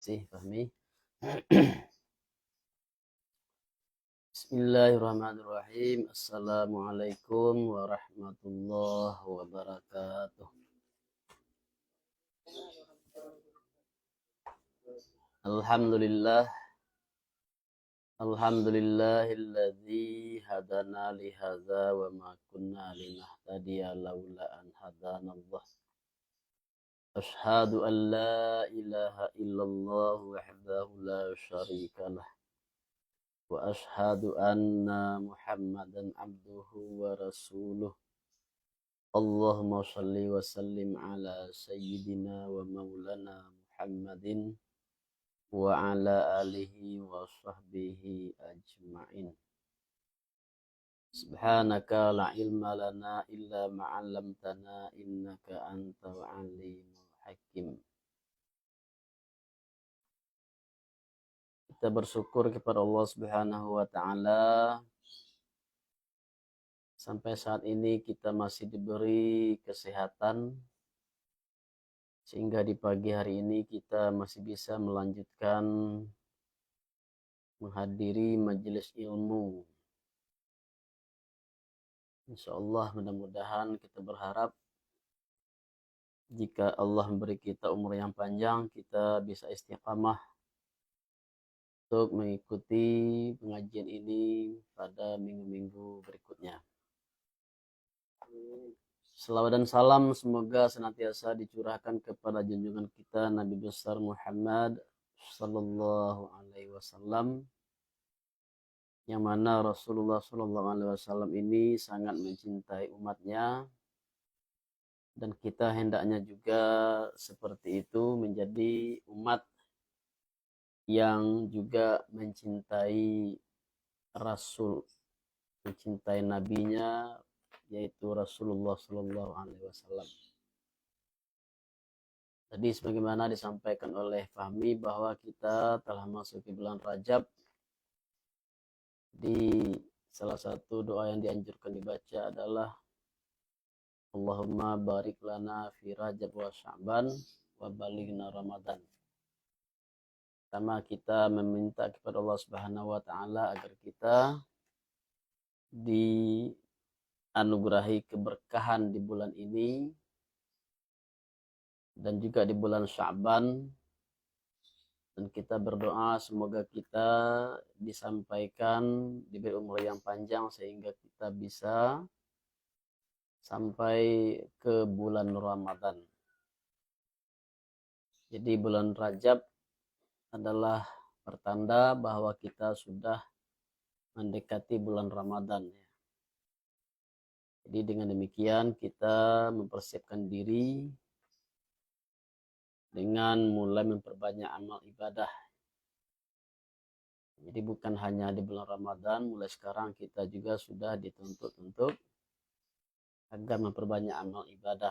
Sih, Fahmi. Bismillahirrahmanirrahim. Assalamualaikum warahmatullahi wabarakatuh. Alhamdulillah. Alhamdulillahilladzi hadana li hadza wa ma kunna linahtadiya laula an hadanallah. Asyhadu an la ilaha illallah wahdahu la syarika lah. Wa ashhadu anna Muhammadan abduhu wa rasuluh. Allahumma shalli wa sallim ala sayyidina wa maulana Muhammadin wa ala alihi wa sahbihi ajma'in. Subhanaka la ilma lana illa ma'allamtana innaka antal alimul hakim. Kita bersyukur kepada Allah Subhanahu wa taala. Sampai saat ini kita masih diberi kesehatan, sehingga di pagi hari ini kita masih bisa melanjutkan menghadiri majelis ilmu. Insya Allah mudah-mudahan kita berharap jika Allah memberi kita umur yang panjang, kita bisa istiqamah untuk mengikuti pengajian ini pada minggu-minggu berikutnya. Selawat dan salam semoga senantiasa dicurahkan kepada junjungan kita Nabi besar Muhammad sallallahu alaihi wasallam, yang mana Rasulullah sallallahu alaihi wasallam ini sangat mencintai umatnya, dan kita hendaknya juga seperti itu, menjadi umat yang juga mencintai Rasul, mencintai nabinya, yaitu Rasulullah sallallahu alaihi wasallam. Tadi sebagaimana disampaikan oleh Fahmi bahwa kita telah masuk ke bulan Rajab. Di salah satu doa yang dianjurkan dibaca adalah Allahumma barik lana fi Rajab wa Sya'ban wa balighna Ramadan. Pertama, kita meminta kepada Allah Subhanahu wa taala agar kita dianugerahi keberkahan di bulan ini dan juga di bulan Sya'ban, dan kita berdoa semoga kita disampaikan diberi umur yang panjang sehingga kita bisa sampai ke bulan Ramadan. Jadi bulan Rajab adalah pertanda bahwa kita sudah mendekati bulan Ramadan. Jadi dengan demikian kita mempersiapkan diri dengan mulai memperbanyak amal ibadah. Jadi bukan hanya di bulan Ramadan, mulai sekarang kita juga sudah dituntut untuk agar memperbanyak amal ibadah.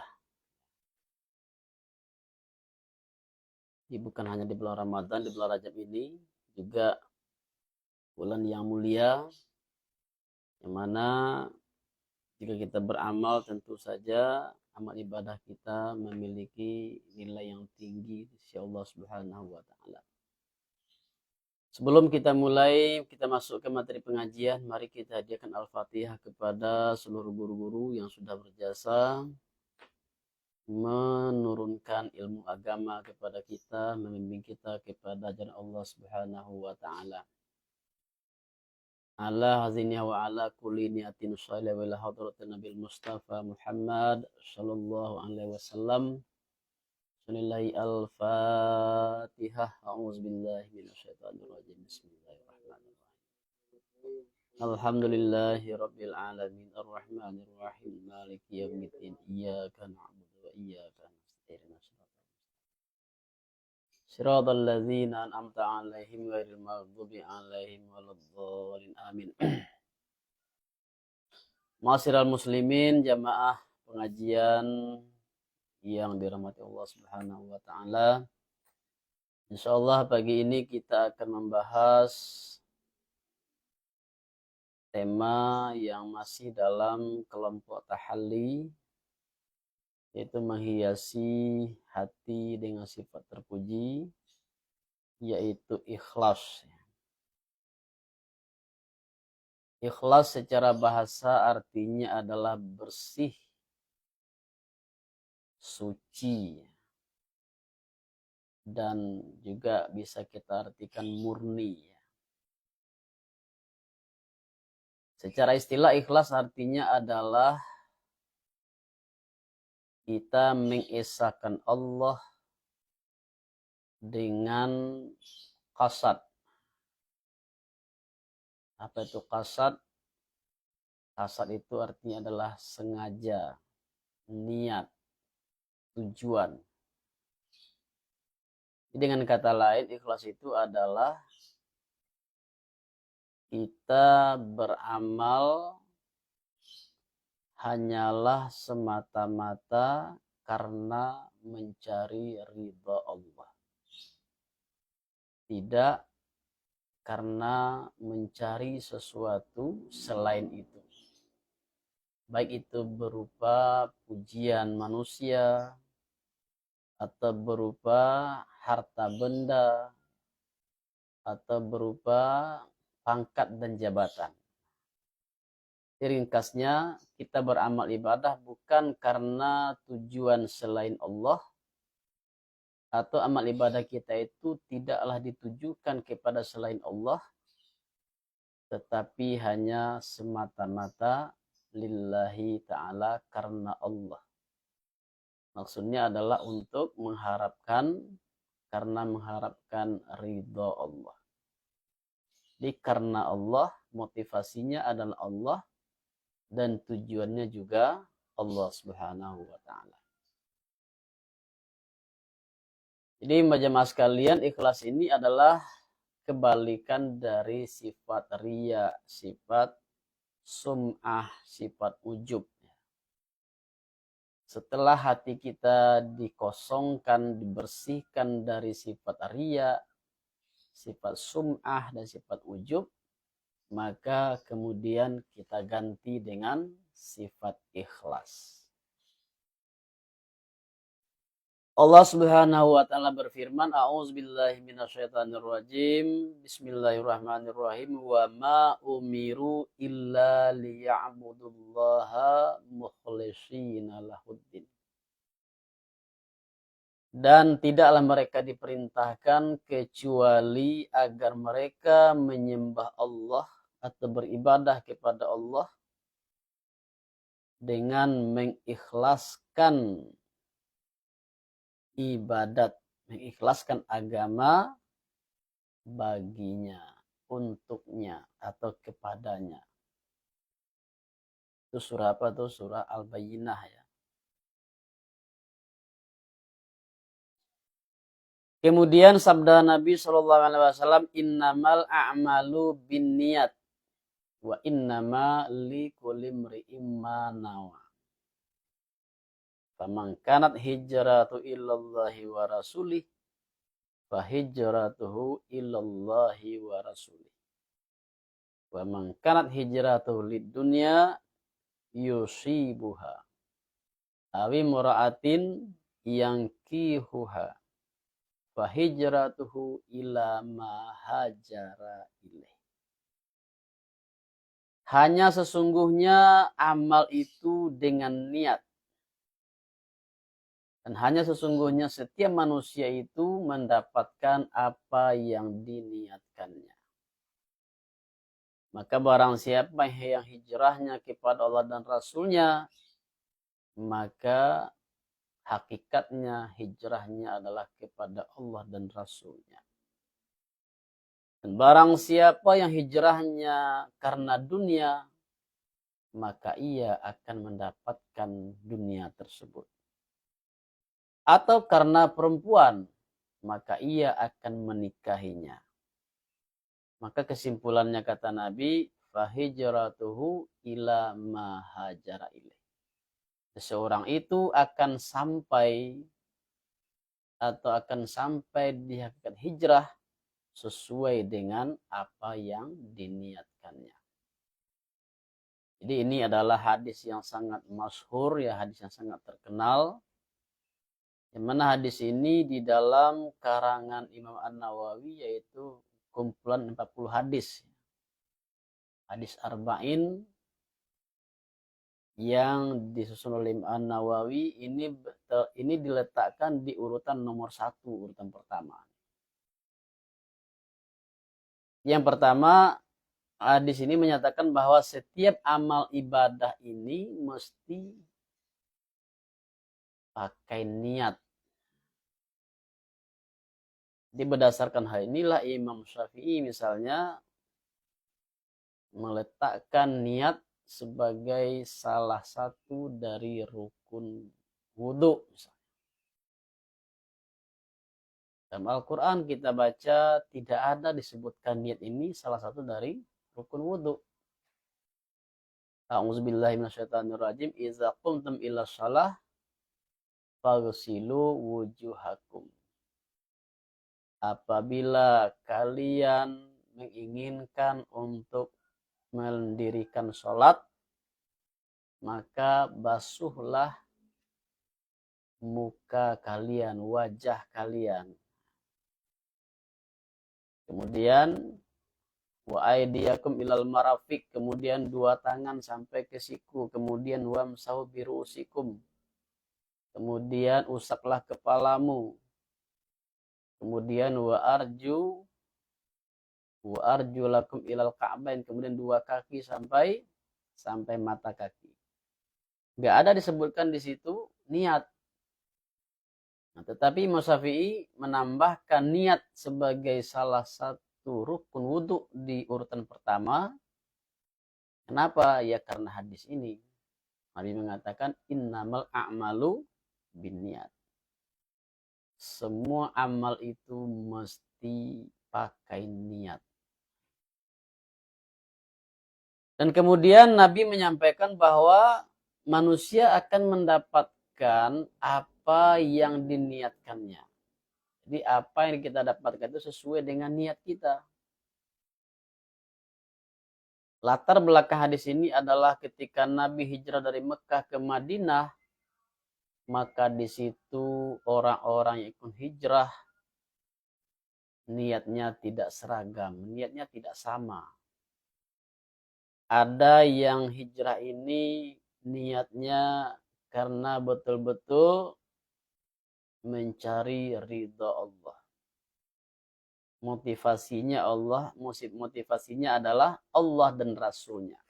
Jadi bukan hanya di bulan Ramadan, di bulan Rajab ini juga bulan yang mulia, yang mana jika kita beramal tentu saja amal ibadah kita memiliki nilai yang tinggi di sisi Allah Subhanahu wa taala. Sebelum kita mulai, kita masuk ke materi pengajian, mari kita hadiahkan Al-Fatihah kepada seluruh guru-guru yang sudah berjasa menurunkan ilmu agama kepada kita, membimbing kita kepada jalan Allah Subhanahu wa taala. Ala haziniha wa ala kulli niyatin shalih wa ila hadratin Nabil Mustafa Muhammad sallallahu alaihi wasallam. Bismillahi al-Fatihah. A'udzubillahi minasyaitonirrajim. Bismillahirrahmanirrahim. Alhamdulillahi rabbil alamin arrahmanir rahim maliki yaumiddin iyyaka na'budu wa iyyaka nasta'in. Shiratal ladzina an'amta 'alaihim ghairil maghdubi 'alaihim waladdallin. Amin. Ma'asyiral muslimin, jamaah pengajian yang dirahmati Allah Subhanahu wa taala. Insyaallah pagi ini kita akan membahas tema yang masih dalam kelompok tahalli, yaitu menghiasi hati dengan sifat terpuji. yaitu ikhlas. Ikhlas secara bahasa artinya adalah bersih, suci, dan juga bisa kita artikan murni. Secara istilah ikhlas artinya adalah kita mengesahkan Allah dengan qasad. Apa itu qasad? Qasad itu artinya adalah sengaja, niat, tujuan. Dengan kata lain, ikhlas itu adalah kita beramal hanyalah semata-mata karena mencari ridha Allah. Tidak karena mencari sesuatu selain itu. Baik itu berupa pujian manusia, atau berupa harta benda, atau berupa pangkat dan jabatan. Ringkasnya, kita beramal ibadah bukan karena tujuan selain Allah, atau amal ibadah kita itu tidaklah ditujukan kepada selain Allah, tetapi hanya semata-mata lillahi ta'ala, karena Allah. Maksudnya adalah untuk karena mengharapkan ridha Allah. Jadi karena Allah, motivasinya adalah Allah, dan tujuannya juga Allah Subhanahu wa ta'ala. Jadi jemaah sekalian, ikhlas ini adalah kebalikan dari sifat riya, sifat sum'ah, sifat ujub. Setelah hati kita dikosongkan, dibersihkan dari sifat riya, sifat sum'ah, dan sifat ujub, maka kemudian kita ganti dengan sifat ikhlas. Allah Subhanahu wa ta'ala berfirman, A'udzubillahi minasyaitonirrajim. Bismillahirrahmanirrahim. Wa ma umiru illa liya'budullaha mukhlishina lahuddin. Dan tidaklah mereka diperintahkan kecuali agar mereka menyembah Allah atau beribadah kepada Allah dengan mengikhlaskan ibadat, mengikhlaskan agama baginya, untuknya, atau kepadanya. Itu surah apa tuh? Surah Al-Bayyinah ya. Kemudian sabda Nabi SAW, innamal a'malu binniyat wa innama likulli imri'in ma nawa. Faman kanat hijratu illallahi wa rasulih fa hijratuhu illallahi wa rasulih. Wa man kanat hijratuhu lid-dunya yusibuha awi mura'atin yankihuha fa hijratuhu ila ma hajara ilaih. Hanya sesungguhnya amal itu dengan niat. Dan hanya sesungguhnya setiap manusia itu mendapatkan apa yang diniatkannya. Maka barang siapa yang hijrahnya kepada Allah dan Rasulnya, maka hakikatnya hijrahnya adalah kepada Allah dan Rasulnya. Dan barang siapa yang hijrahnya karena dunia, maka ia akan mendapatkan dunia tersebut. Atau karena perempuan, maka ia akan menikahinya. Maka kesimpulannya kata Nabi, fahijratuhu ila ma hajara ilaih. Seseorang itu akan sampai di hakikat hijrah sesuai dengan apa yang diniatkannya. Jadi ini adalah hadis yang sangat masyhur, ya, hadis yang sangat terkenal, Yang mana hadis ini di dalam karangan Imam An-Nawawi, yaitu kumpulan 40 hadis. Hadis Arba'in yang disusun oleh Imam An-Nawawi ini diletakkan di urutan nomor 1, urutan pertama. Yang pertama, hadis ini menyatakan bahwa setiap amal ibadah ini mesti pakai niat. Jadi berdasarkan hal inilah Imam Syafi'i misalnya meletakkan niat sebagai salah satu dari rukun wudhu. Dalam Al-Quran kita baca tidak ada disebutkan niat ini salah satu dari rukun wudhu. A'udzubillahi minasyaitonirrajim. Iza qumtum ila shalah faghsilu wujuhakum. Apabila kalian menginginkan untuk mendirikan sholat, maka basuhlah muka kalian, wajah kalian. Kemudian wa aydiyakum ilal marafiq, kemudian 2 tangan sampai ke siku, kemudian wamsahu birusikum, kemudian usaplah kepalamu, kemudian wa arjulakum ilal ka'bain, kemudian 2 kaki sampai mata kaki. Enggak ada disebutkan di situ niat. Nah, tetapi Imam Syafi'i menambahkan niat sebagai salah satu rukun wudhu di urutan pertama. Kenapa? Ya karena hadis ini. Nabi mengatakan innamal a'malu binniyat. Semua amal itu mesti pakai niat. Dan kemudian Nabi menyampaikan bahwa manusia akan mendapatkan apa yang diniatkannya. Jadi apa yang kita dapatkan itu sesuai dengan niat kita. Latar belakang hadis ini adalah ketika Nabi hijrah dari Mekah ke Madinah, maka di situ orang-orang yang ikut hijrah niatnya tidak seragam, niatnya tidak sama. Ada yang hijrah ini niatnya karena betul-betul mencari ridha Allah. Motivasinya adalah Allah dan Rasulnya.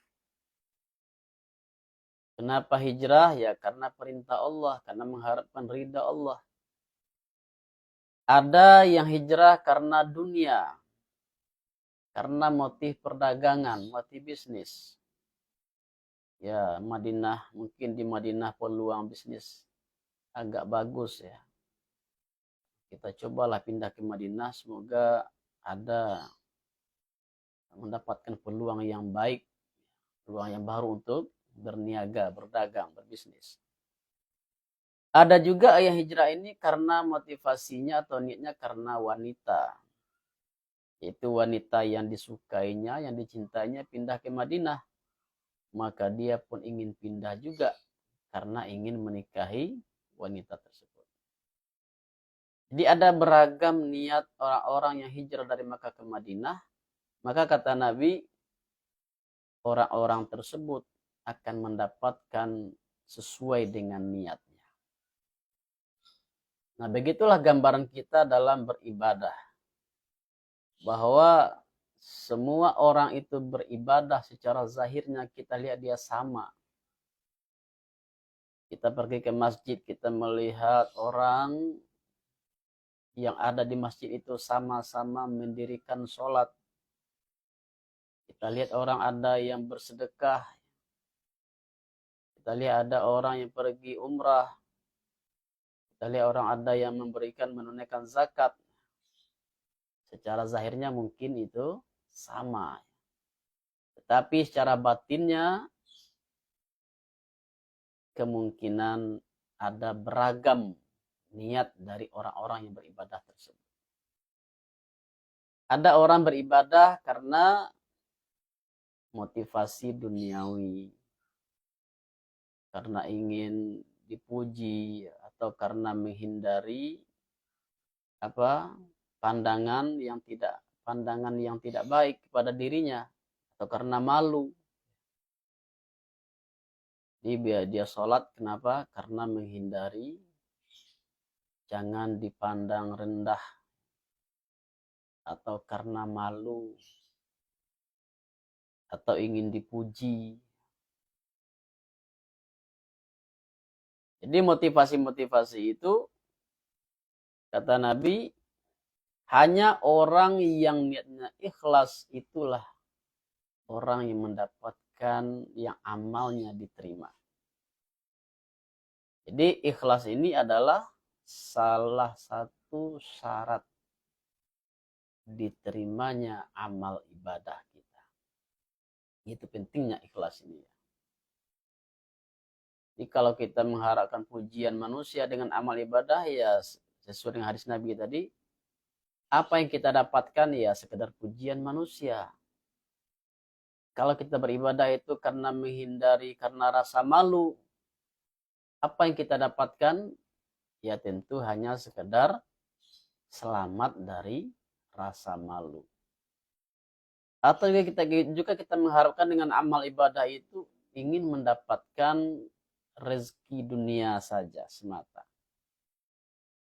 Kenapa hijrah? Ya karena perintah Allah, karena mengharapkan ridha Allah. Ada yang hijrah karena dunia, karena motif perdagangan, motif bisnis. Ya, mungkin di Madinah peluang bisnis agak bagus ya. Kita cobalah pindah ke Madinah, semoga ada mendapatkan peluang yang baik, peluang yang baru untuk berniaga, berdagang, berbisnis. Ada juga yang hijrah ini karena motivasinya atau niatnya karena wanita. Itu wanita yang disukainya, yang dicintainya pindah ke Madinah. Maka dia pun ingin pindah juga karena ingin menikahi wanita tersebut. Jadi ada beragam niat orang-orang yang hijrah dari Makkah ke Madinah. Maka kata Nabi, orang-orang tersebut akan mendapatkan sesuai dengan niatnya. Nah, begitulah gambaran kita dalam beribadah. Bahwa semua orang itu beribadah secara zahirnya kita lihat dia sama. Kita pergi ke masjid, kita melihat orang yang ada di masjid itu sama-sama mendirikan sholat. Kita lihat orang ada yang bersedekah. Kita lihat ada orang yang pergi umrah. Kita lihat orang ada yang menunaikan zakat. Secara zahirnya mungkin itu sama. Tetapi secara batinnya kemungkinan ada beragam niat dari orang-orang yang beribadah tersebut. Ada orang beribadah karena motivasi duniawi, karena ingin dipuji atau karena menghindari pandangan yang tidak baik kepada dirinya atau karena malu. Jadi dia sholat kenapa? Karena menghindari jangan dipandang rendah atau karena malu atau ingin dipuji. Jadi motivasi-motivasi itu kata Nabi hanya orang yang niatnya ikhlas itulah orang yang mendapatkan yang amalnya diterima. Jadi ikhlas ini adalah salah satu syarat diterimanya amal ibadah kita. Itu pentingnya ikhlas ini. Jadi kalau kita mengharapkan pujian manusia dengan amal ibadah, ya sesuai dengan hadis Nabi tadi, apa yang kita dapatkan ya sekedar pujian manusia. Kalau kita beribadah itu karena menghindari, karena rasa malu, apa yang kita dapatkan? Ya tentu hanya sekedar selamat dari rasa malu. Atau juga kita mengharapkan dengan amal ibadah itu ingin mendapatkan rezeki dunia saja semata.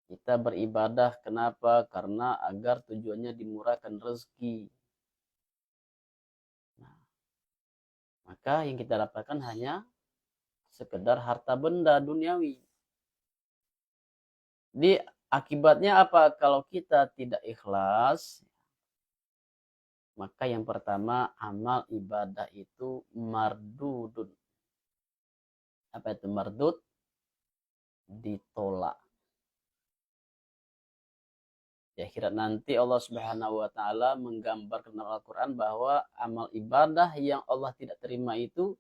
Kita beribadah kenapa? Karena agar tujuannya dimurahkan rezeki. Nah, maka yang kita dapatkan hanya sekedar harta benda duniawi. Jadi akibatnya apa? Kalau kita tidak ikhlas, maka yang pertama amal ibadah itu mardudun. Apa itu mardud? Ditolak. Di akhirat nanti Allah Subhanahu wa taala menggambarkan dalam Al-Qur'an bahwa amal ibadah yang Allah tidak terima itu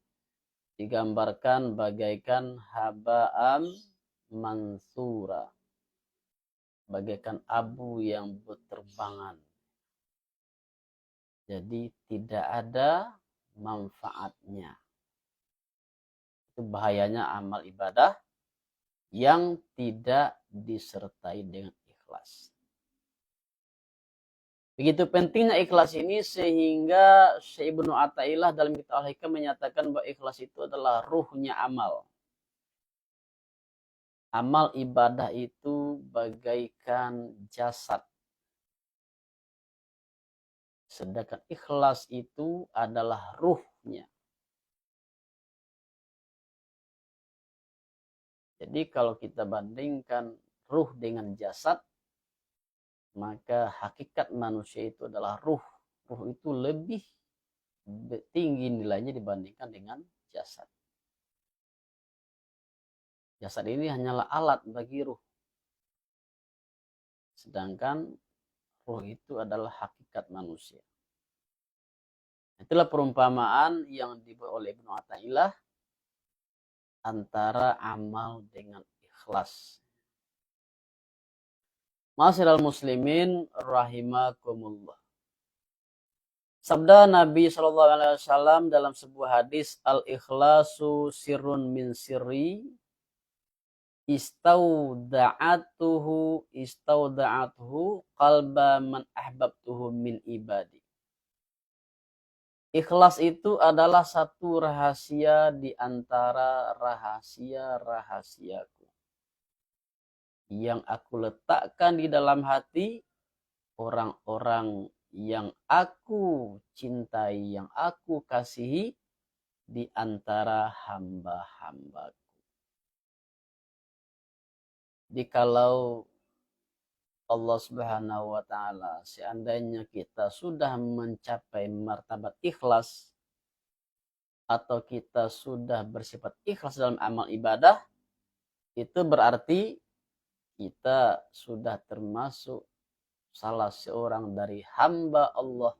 digambarkan bagaikan haba'an mansura. Bagaikan abu yang berterbangan. Jadi tidak ada manfaatnya. Itu bahayanya amal ibadah yang tidak disertai dengan ikhlas. Begitu pentingnya ikhlas ini sehingga Syekh Ibnu Athaillah dalam kitab Al-Hikam menyatakan bahwa ikhlas itu adalah ruhnya amal. Amal ibadah itu bagaikan jasad. Sedangkan ikhlas itu adalah ruhnya. Jadi kalau kita bandingkan ruh dengan jasad, maka hakikat manusia itu adalah ruh. Ruh itu lebih tinggi nilainya dibandingkan dengan jasad. Jasad ini hanyalah alat bagi ruh. Sedangkan ruh itu adalah hakikat manusia. Itulah perumpamaan yang dibuat oleh Ibnu Athaillah antara amal dengan ikhlas. Ma'asyiral muslimin rahimakumullah. Sabda Nabi SAW dalam sebuah hadis, al-ikhlasu sirrun min sirri istauda'atuhu qalba man ahbabtuhu min ibadi. Ikhlas itu adalah satu rahasia di antara rahasia-rahasiaku yang aku letakkan di dalam hati orang-orang yang aku cintai, yang aku kasihi di antara hamba-hambaku. Jadi kalau Allah Subhanahu wa taala seandainya kita sudah mencapai martabat ikhlas atau kita sudah bersifat ikhlas dalam amal ibadah, itu berarti kita sudah termasuk salah seorang dari hamba Allah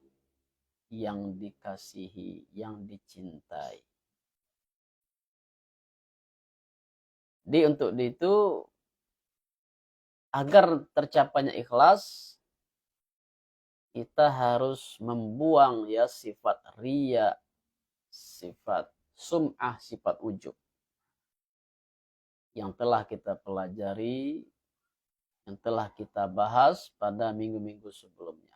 yang dikasihi, yang dicintai. Jadi untuk itu, agar tercapainya ikhlas, kita harus membuang ya sifat riya, sifat sum'ah, sifat ujub. yang telah kita pelajari, yang telah kita bahas pada minggu-minggu sebelumnya.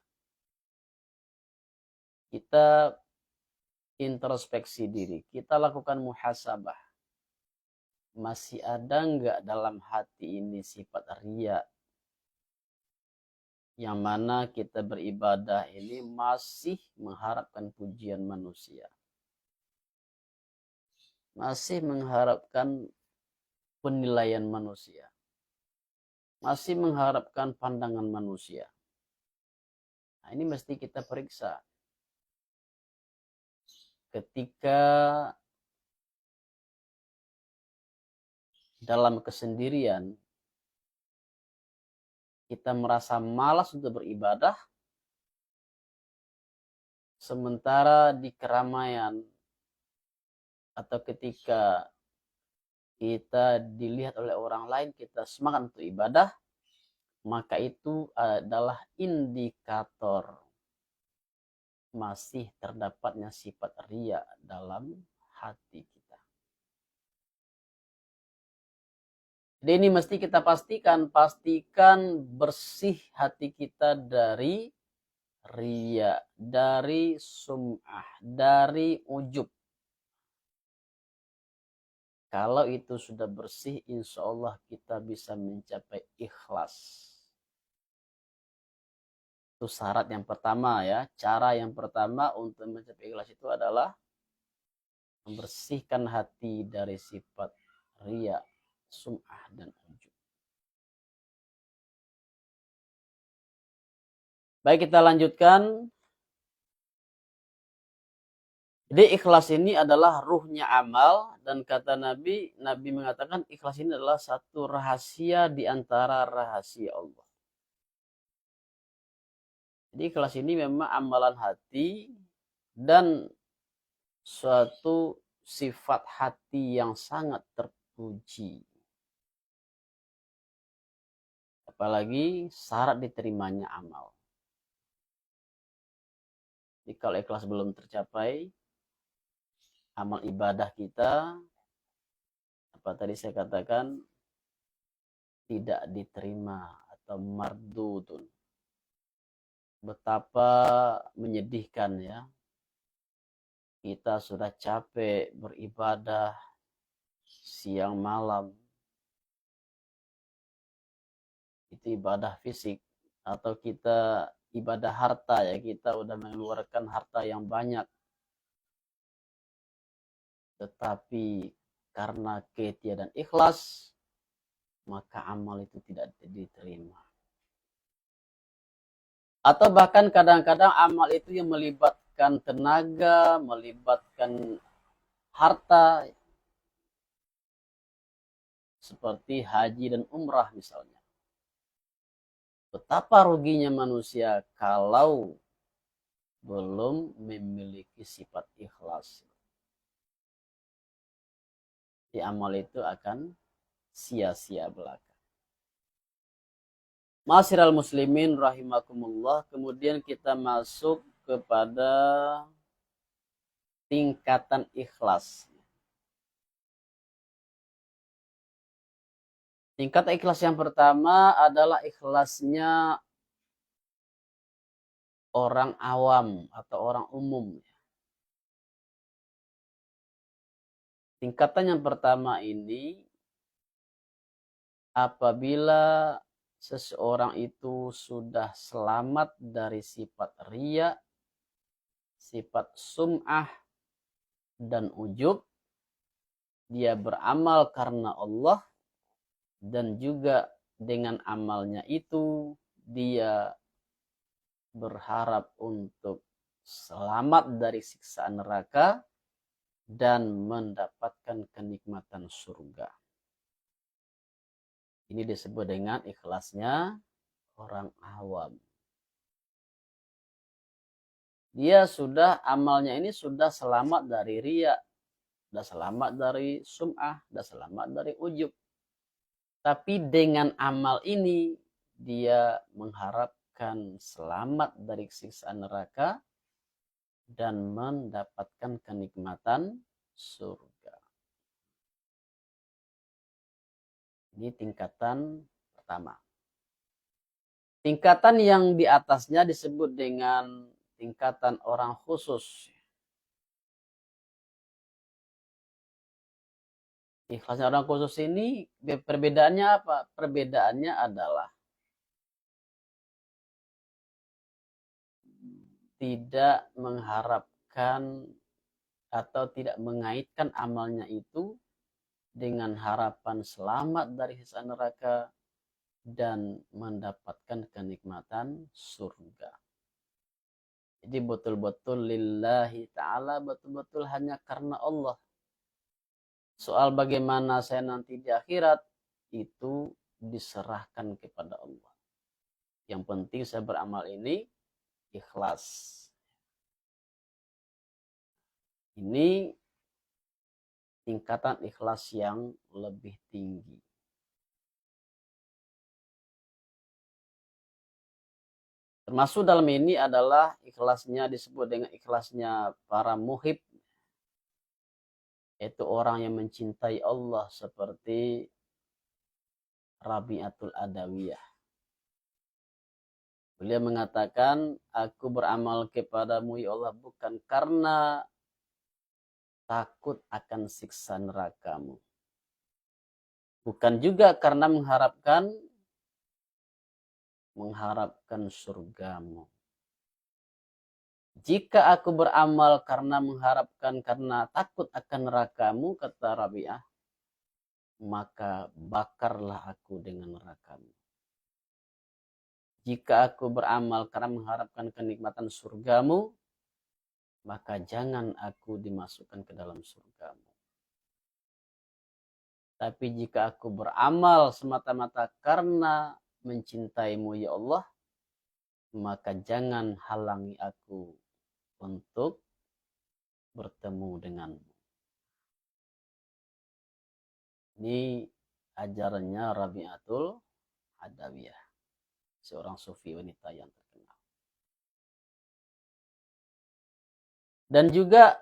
Kita introspeksi diri, kita lakukan muhasabah. Masih ada enggak dalam hati ini sifat riya, yang mana kita beribadah ini masih mengharapkan pujian manusia, masih mengharapkan penilaian manusia, masih mengharapkan pandangan manusia. Nah, ini mesti kita periksa. Ketika dalam kesendirian kita merasa malas untuk beribadah, sementara di keramaian atau ketika kita dilihat oleh orang lain kita semangat untuk ibadah, maka itu adalah indikator masih terdapatnya sifat riya dalam hati kita. Jadi ini mesti kita pastikan bersih hati kita dari riya, dari sum'ah, dari ujub. Kalau itu sudah bersih, insya Allah kita bisa mencapai ikhlas. Itu syarat yang pertama ya. Cara yang pertama untuk mencapai ikhlas itu adalah membersihkan hati dari sifat riya, sum'ah, dan ujub. Baik, kita lanjutkan. Jadi ikhlas ini adalah ruhnya amal, dan kata Nabi mengatakan ikhlas ini adalah satu rahasia di antara rahasia Allah. Jadi ikhlas ini memang amalan hati dan suatu sifat hati yang sangat terpuji. Apalagi syarat diterimanya amal. Jadi kalau ikhlas belum tercapai, amal ibadah kita, apa tadi saya katakan, tidak diterima atau mardudun. Betapa menyedihkan ya. Kita sudah capek beribadah siang malam. Itu ibadah fisik. Atau kita ibadah harta ya. Kita udah mengeluarkan harta yang banyak. Tetapi karena ketiadaan ikhlas, maka amal itu tidak diterima. Atau bahkan kadang-kadang amal itu yang melibatkan tenaga, melibatkan harta, seperti haji dan umrah misalnya. Betapa ruginya manusia kalau belum memiliki sifat ikhlas. Di amal itu akan sia-sia belaka. Ma'asyiral muslimin rahimakumullah, kemudian kita masuk kepada tingkatan ikhlas. Tingkat ikhlas yang pertama adalah ikhlasnya orang awam atau orang umum. Tingkatan yang pertama ini apabila seseorang itu sudah selamat dari sifat riya, sifat sum'ah, dan ujub, dia beramal karena Allah, dan juga dengan amalnya itu dia berharap untuk selamat dari siksa neraka dan mendapatkan kenikmatan surga. Ini disebut dengan ikhlasnya orang awam. Dia sudah, amalnya ini sudah selamat dari riya, sudah selamat dari sum'ah, sudah selamat dari ujub. Tapi dengan amal ini dia mengharapkan selamat dari siksa neraka dan mendapatkan kenikmatan surga. Ini tingkatan pertama. Tingkatan yang di atasnya disebut dengan tingkatan orang khusus. Ikhlasnya orang khusus ini perbedaannya apa? Perbedaannya adalah tidak mengharapkan atau tidak mengaitkan amalnya itu dengan harapan selamat dari siksa neraka dan mendapatkan kenikmatan surga. Jadi betul-betul lillahi ta'ala, betul-betul hanya karena Allah. Soal bagaimana saya nanti di akhirat, itu diserahkan kepada Allah. Yang penting saya beramal ini ikhlas. Ini tingkatan ikhlas yang lebih tinggi. Termasuk dalam ini adalah ikhlasnya disebut dengan ikhlasnya para muhib, yaitu orang yang mencintai Allah seperti Rabi'atul Adawiyah. Beliau mengatakan, aku beramal kepadamu ya Allah bukan karena takut akan siksa nerakamu. Bukan juga karena mengharapkan surgamu. Jika aku beramal karena mengharapkan, karena takut akan nerakamu, kata Rabi'ah, maka bakarlah aku dengan nerakamu. Jika aku beramal karena mengharapkan kenikmatan surgamu, maka jangan aku dimasukkan ke dalam surgamu. Tapi jika aku beramal semata-mata karena mencintaimu ya Allah, maka jangan halangi aku untuk bertemu denganmu. Ini ajarannya Rabi'atul Adawiyah, seorang sufi wanita yang terkenal. Dan juga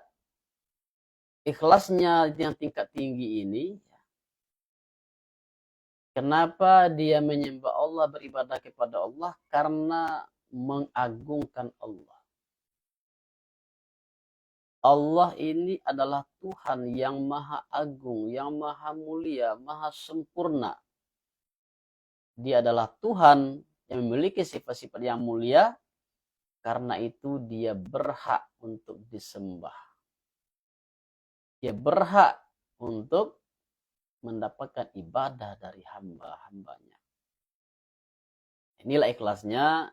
ikhlasnya yang tingkat tinggi ini, kenapa dia menyembah Allah, beribadah kepada Allah? Karena mengagungkan Allah. Allah ini adalah Tuhan yang maha agung, yang maha mulia, maha sempurna. Dia adalah Tuhan yang memiliki sifat-sifat yang mulia, karena itu dia berhak untuk disembah. Dia berhak untuk mendapatkan ibadah dari hamba-hambanya. Inilah ikhlasnya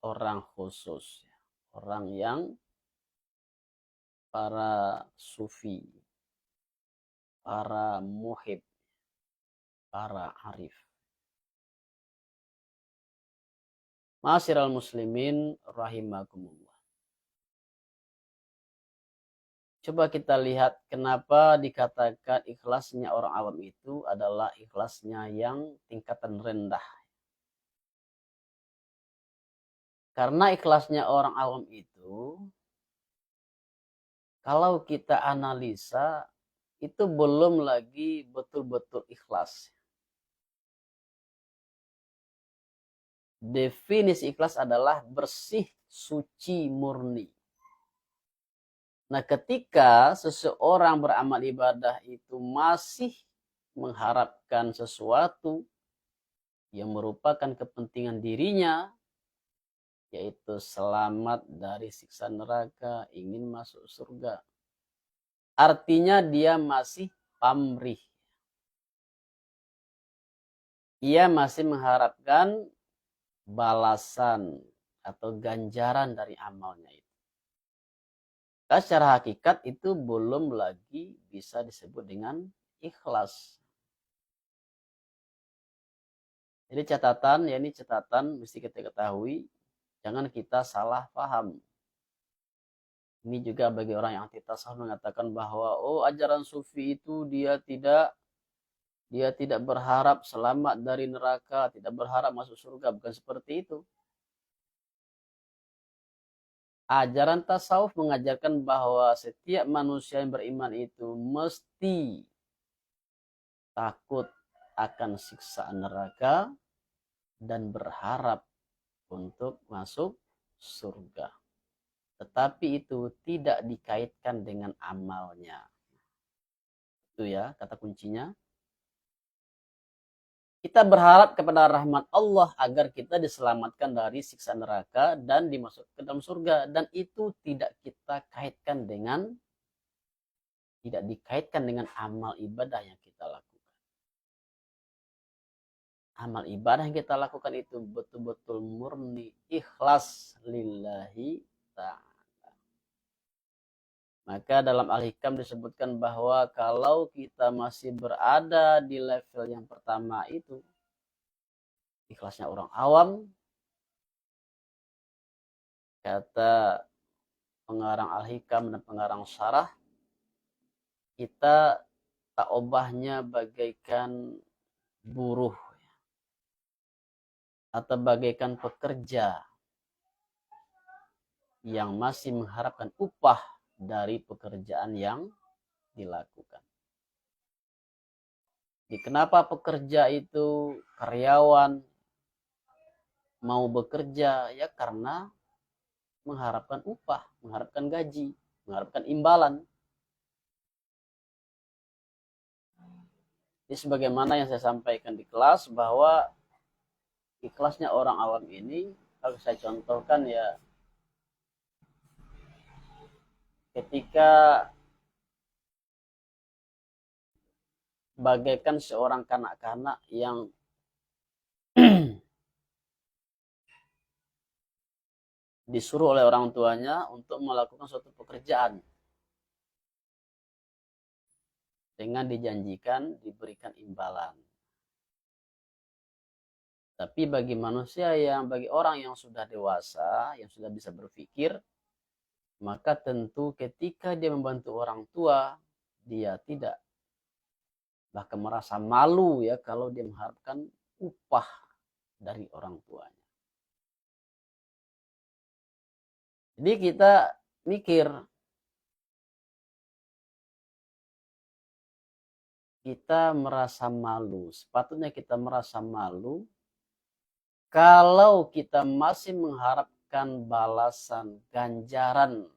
orang khusus, orang yang para sufi, para muhib, para arif. Ma'asyiral muslimin rahimakumullah. Coba kita lihat kenapa dikatakan ikhlasnya orang awam itu adalah ikhlasnya yang tingkatan rendah. Karena ikhlasnya orang awam itu, kalau kita analisa, itu belum lagi betul-betul ikhlas. Definisi ikhlas adalah bersih, suci, murni. Nah, ketika seseorang beramal ibadah itu masih mengharapkan sesuatu yang merupakan kepentingan dirinya, yaitu selamat dari siksa neraka, ingin masuk surga, artinya dia masih pamrih. Ia masih mengharapkan balasan atau ganjaran dari amalnya itu. Nah, secara hakikat itu belum lagi bisa disebut dengan ikhlas. Jadi catatan, ya ini catatan mesti kita ketahui, jangan kita salah paham. Ini juga bagi orang yang anti tasawuf mengatakan bahwa ajaran sufi itu dia tidak berharap selamat dari neraka, tidak berharap masuk surga, bukan seperti itu. Ajaran tasawuf mengajarkan bahwa setiap manusia yang beriman itu mesti takut akan siksa neraka dan berharap untuk masuk surga. Tetapi itu tidak dikaitkan dengan amalnya. Itu ya kata kuncinya. Kita berharap kepada rahmat Allah agar kita diselamatkan dari siksa neraka dan dimasukkan ke dalam surga. Dan itu tidak dikaitkan dengan amal ibadah yang kita lakukan. Amal ibadah yang kita lakukan itu betul-betul murni, ikhlas lillahi ta'ala. Maka dalam Al-Hikam disebutkan bahwa kalau kita masih berada di level yang pertama itu, ikhlasnya orang awam, kata pengarang Al-Hikam dan pengarang Syarah, kita tak obahnya bagaikan buruh atau bagaikan pekerja yang masih mengharapkan upah dari pekerjaan yang dilakukan. Jadi kenapa pekerja itu, karyawan mau bekerja? Ya karena mengharapkan upah, mengharapkan gaji, mengharapkan imbalan. Jadi sebagaimana yang saya sampaikan di kelas bahwa ikhlasnya orang awam ini, kalau saya contohkan ya, ketika bagaikan seorang kanak-kanak yang disuruh oleh orang tuanya untuk melakukan suatu pekerjaan dengan dijanjikan diberikan imbalan. Tapi bagi orang yang sudah dewasa, yang sudah bisa berpikir, maka tentu ketika dia membantu orang tua, dia tidak bahkan merasa malu ya kalau dia mengharapkan upah dari orang tuanya. Jadi kita mikir, kita merasa malu, sepatutnya kita merasa malu kalau kita masih mengharapkan balasan, ganjaran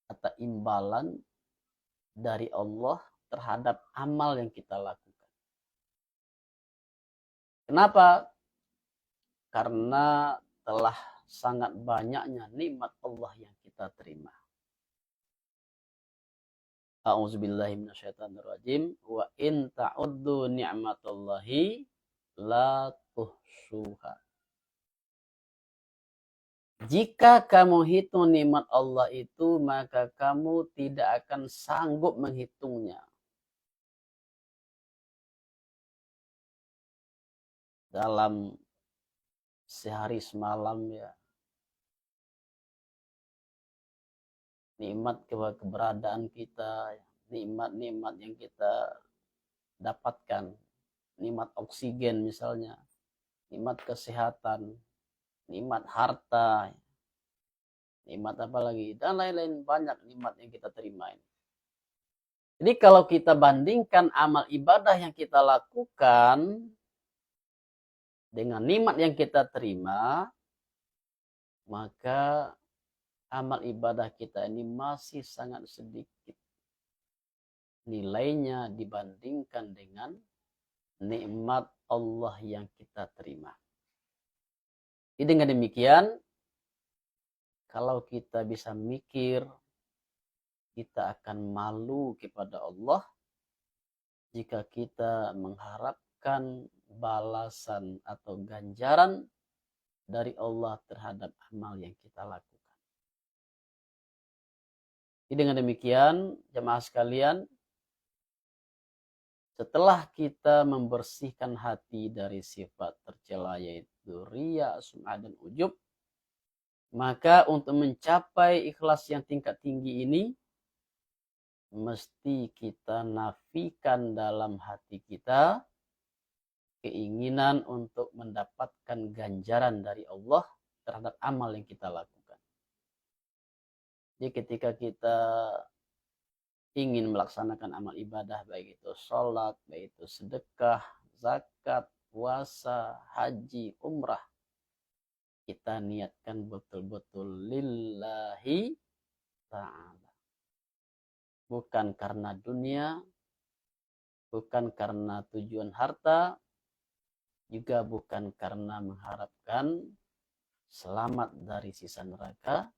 atau imbalan dari Allah terhadap amal yang kita lakukan. Kenapa? Karena telah sangat banyaknya nikmat Allah yang kita terima. A'udzubillahi minasyaitonirrajim. Wa in ta'uddu ni'matallahi la tuhsuha. Jika kamu hitung nikmat Allah itu, maka kamu tidak akan sanggup menghitungnya. Dalam sehari semalam ya, nikmat keberadaan kita, nikmat-nikmat yang kita dapatkan, nikmat oksigen misalnya, nikmat kesehatan, nikmat harta, nikmat apa lagi, dan lain-lain banyak nikmat yang kita terima ini. Jadi kalau kita bandingkan amal ibadah yang kita lakukan dengan nikmat yang kita terima, maka amal ibadah kita ini masih sangat sedikit nilainya dibandingkan dengan nikmat Allah yang kita terima. Jadi dengan demikian, kalau kita bisa mikir, kita akan malu kepada Allah jika kita mengharapkan balasan atau ganjaran dari Allah terhadap amal yang kita lakukan. Jadi dengan demikian, jemaah sekalian, setelah kita membersihkan hati dari sifat tercela yaitu riya, sum'ah, dan ujub, maka untuk mencapai ikhlas yang tingkat tinggi ini, mesti kita nafikan dalam hati kita keinginan untuk mendapatkan ganjaran dari Allah terhadap amal yang kita lakukan. Jadi ketika kita ingin melaksanakan amal ibadah, baik itu sholat, baik itu sedekah, zakat, puasa, haji, umrah, kita niatkan betul-betul lillahi ta'ala. Bukan karena dunia, bukan karena tujuan harta, juga bukan karena mengharapkan selamat dari siksa neraka,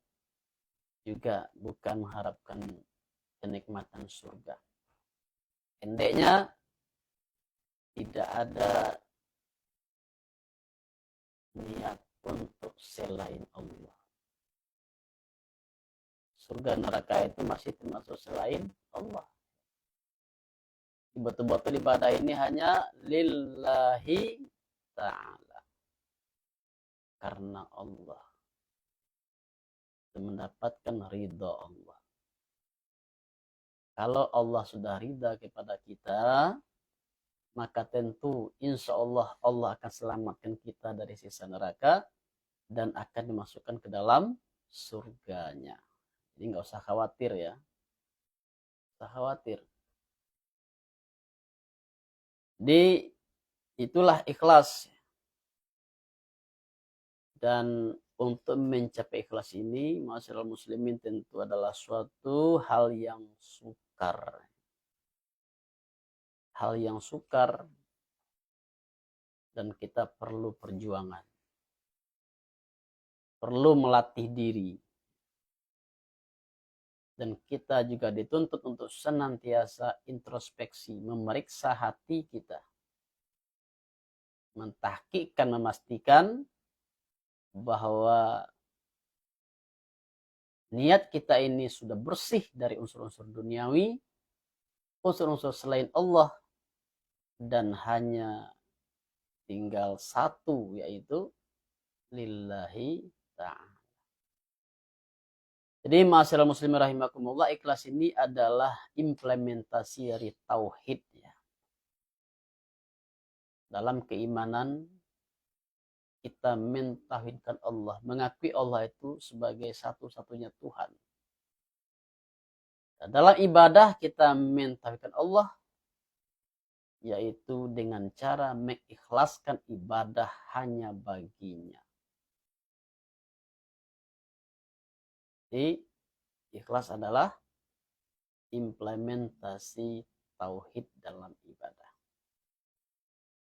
juga bukan mengharapkan kenikmatan surga. Pendeknya, tidak ada niat untuk selain Allah. Surga neraka itu masih termasuk selain Allah. Betul-betul ibadah ini hanya lillahi ta'ala. Karena Allah. Mendapatkan ridha Allah. Kalau Allah sudah ridha kepada kita, maka tentu insya Allah Allah akan selamatkan kita dari siksa neraka dan akan dimasukkan ke dalam surganya. Jadi nggak usah khawatir ya. Usah khawatir. Di itulah ikhlas. Dan untuk mencapai ikhlas ini, ma'asyiral muslimin, tentu adalah suatu hal yang sukar. Hal yang sukar dan kita perlu perjuangan. Perlu melatih diri. Dan kita juga dituntut untuk senantiasa introspeksi, memeriksa hati kita. Mentahqiqkan, memastikan bahwa niat kita ini sudah bersih dari unsur-unsur duniawi, unsur-unsur selain Allah, dan hanya tinggal satu, yaitu lillahi ta'ala. Jadi ma'asyiral muslimin rahimakumullah, ikhlas ini adalah implementasi dari tauhid ya. Dalam keimanan kita mentauhidkan Allah, mengakui Allah itu sebagai satu-satunya Tuhan. Dan dalam ibadah kita mentauhidkan Allah, yaitu dengan cara mengikhlaskan ibadah hanya baginya. Jadi ikhlas adalah implementasi tauhid dalam ibadah.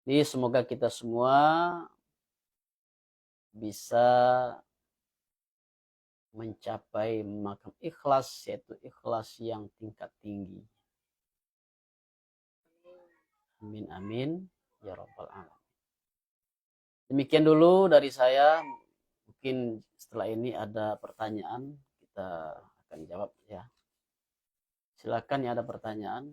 Jadi semoga kita semua bisa mencapai makam ikhlas, yaitu ikhlas yang tingkat tinggi. Amin amin ya rabbal alamin. Demikian dulu dari saya. Mungkin setelah ini ada pertanyaan, kita akan jawab ya. Silakan ya, ada pertanyaan.